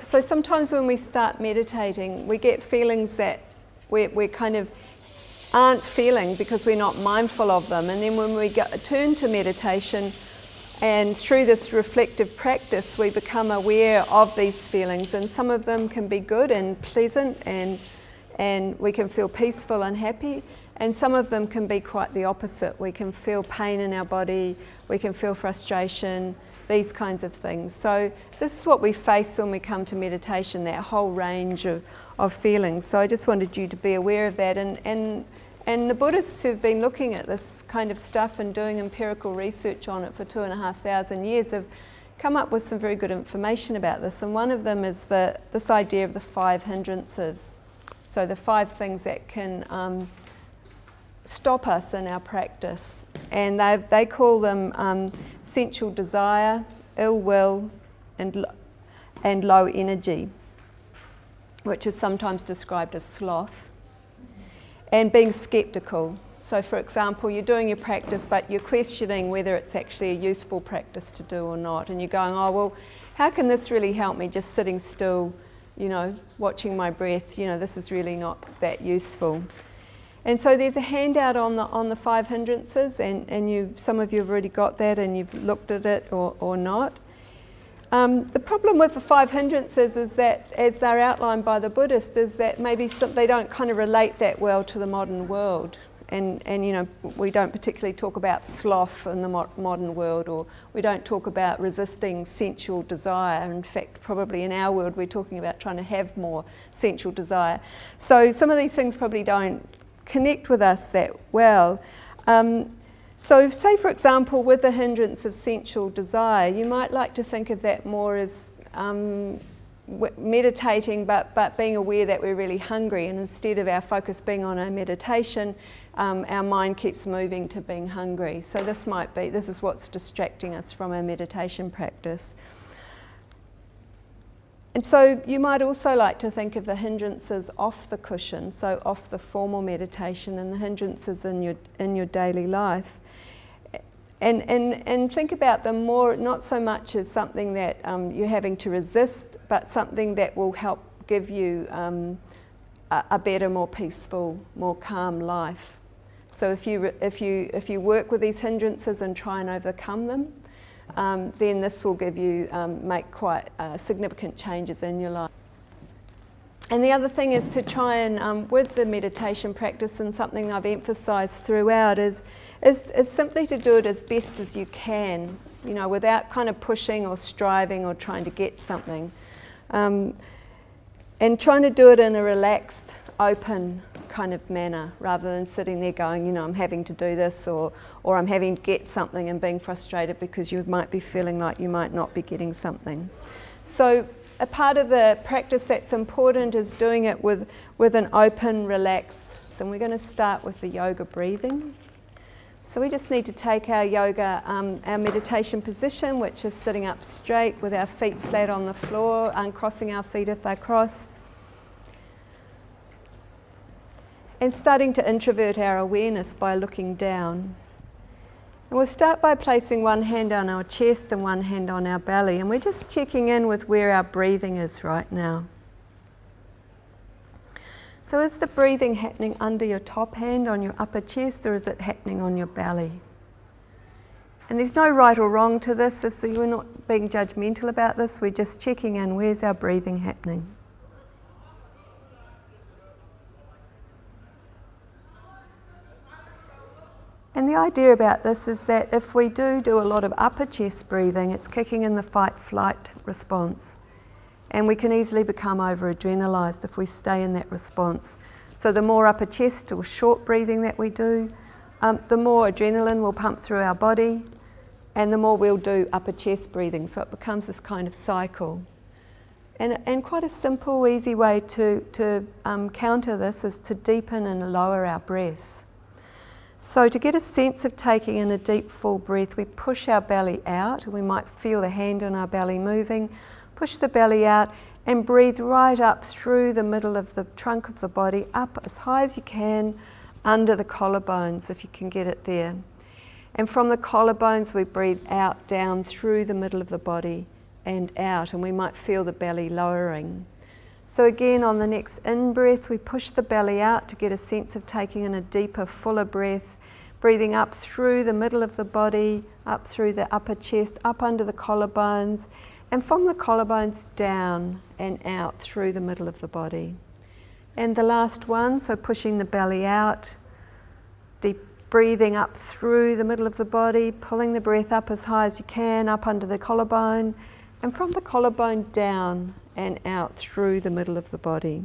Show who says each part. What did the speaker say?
Speaker 1: So sometimes when we start meditating, we get feelings that we kind of aren't feeling because we're not mindful of them. And then when we turn to meditation, and through this reflective practice, we become aware of these feelings, and some of them can be good and pleasant, and we can feel peaceful and happy, and some of them can be quite the opposite. We can feel pain in our body, we can feel frustration, these kinds of things. So this is what we face when we come to meditation, that whole range of feelings. So I just wanted you to be aware of that, and the Buddhists who've been looking at this kind of stuff and doing empirical research on it for 2,500 years have come up with some very good information about this. And one of them is this idea of the 5 hindrances. So the 5 things that can stop us in our practice. And they call them sensual desire, ill will, and low energy, which is sometimes described as sloth. And being skeptical. So for example, you're doing your practice, but you're questioning whether it's actually a useful practice to do or not. And you're going, oh, well, how can this really help me just sitting still, watching my breath? This is really not that useful. And so there's a handout on the 5 hindrances, and some of you have already got that and you've looked at it or not. The problem with the 5 hindrances is that, as they're outlined by the Buddhists, is that maybe they don't kind of relate that well to the modern world. And we don't particularly talk about sloth in the modern world, or we don't talk about resisting sensual desire. In fact, probably in our world, we're talking about trying to have more sensual desire. So some of these things probably don't connect with us that well. So say, for example, with the hindrance of sensual desire, you might like to think of that more as meditating, but being aware that we're really hungry, and instead of our focus being on our meditation, our mind keeps moving to being hungry. So this is what's distracting us from our meditation practice. And so you might also like to think of the hindrances off the cushion, so off the formal meditation, and the hindrances in your daily life. And think about them more, not so much as something that you're having to resist, but something that will help give you a better, more peaceful, more calm life. So if you work with these hindrances and try and overcome them, then this will give you make quite significant changes in your life. And the other thing is to try and, with the meditation practice, and something I've emphasised throughout, is simply to do it as best as you can, without kind of pushing or striving or trying to get something. And trying to do it in a relaxed, open kind of manner, rather than sitting there going, I'm having to do this, or I'm having to get something and being frustrated because you might be feeling like you might not be getting something. So a part of the practice that's important is doing it with an open, relaxed. And we're going to start with the yoga breathing. So we just need to take our yoga, our meditation position, which is sitting up straight with our feet flat on the floor, uncrossing our feet if they're crossed. And starting to introvert our awareness by looking down. And we'll start by placing one hand on our chest and one hand on our belly, and we're just checking in with where our breathing is right now. So is the breathing happening under your top hand on your upper chest, or is it happening on your belly? And there's no right or wrong to this. We're not being judgmental about this, we're just checking in, where's our breathing happening? And the idea about this is that if we do a lot of upper chest breathing, it's kicking in the fight-flight response. And we can easily become over-adrenalised if we stay in that response. So the more upper chest or short breathing that we do, the more adrenaline will pump through our body, and the more we'll do upper chest breathing. So it becomes this kind of cycle. And quite a simple, easy way to counter this is to deepen and lower our breath. So to get a sense of taking in a deep, full breath, we push our belly out. We might feel the hand on our belly moving. Push the belly out and breathe right up through the middle of the trunk of the body, up as high as you can, under the collarbones, if you can get it there. And from the collarbones, we breathe out, down through the middle of the body and out, and we might feel the belly lowering. So again, on the next in-breath, we push the belly out to get a sense of taking in a deeper, fuller breath, breathing up through the middle of the body, up through the upper chest, up under the collarbones, and from the collarbones down and out through the middle of the body. And the last one, so pushing the belly out, deep breathing up through the middle of the body, pulling the breath up as high as you can, up under the collarbone, and from the collarbone down and out through the middle of the body.